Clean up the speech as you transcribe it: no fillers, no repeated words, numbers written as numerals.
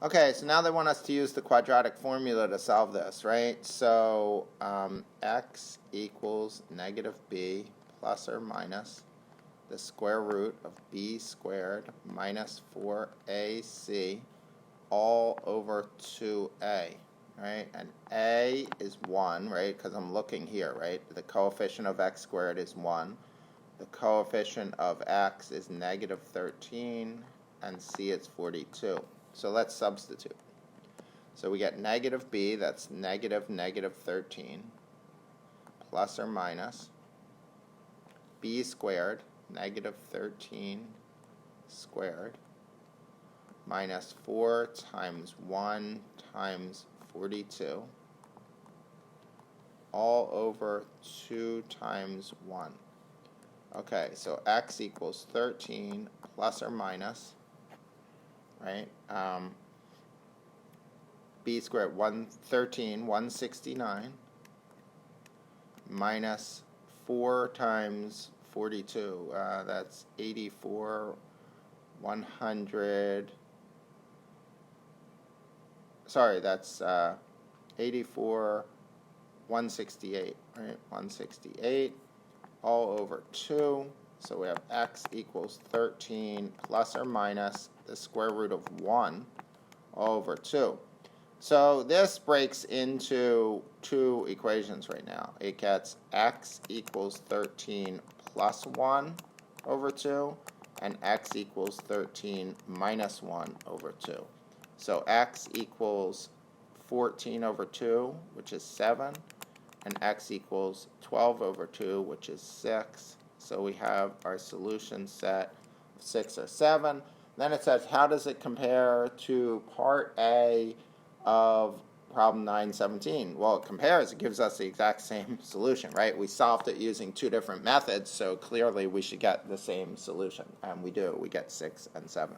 Okay, so now they want us to use the quadratic formula to solve this, right? So x equals negative b plus or minus the square root of b squared minus 4ac all over 2a, right? And a is 1, right? Because I'm looking here, right? The coefficient of x squared is 1. The coefficient of x is negative 13, and c is 42. So let's substitute. So we get negative b, that's negative 13, plus or minus b squared, negative 13 squared, minus 4 times 1 times 42, all over 2 times 1. Okay, so x equals 13 plus or minus, right? B squared, 169, minus 4 times 42, that's 84, 100, sorry, that's 84, 168, right? 168, all over 2. So we have x equals 13 plus or minus the square root of 1 over 2. So this breaks into two equations right now. It gets x equals 13 plus 1 over 2, and x equals 13 minus 1 over 2. So x equals 14 over 2, which is 7, and x equals 12 over 2, which is 6. So we have our solution set of 6 or 7. Then it says, how does it compare to part A of problem 917? Well, it compares. It gives us the exact same solution, right? We solved it using two different methods, so clearly we should get the same solution. And we do. We get 6 and 7.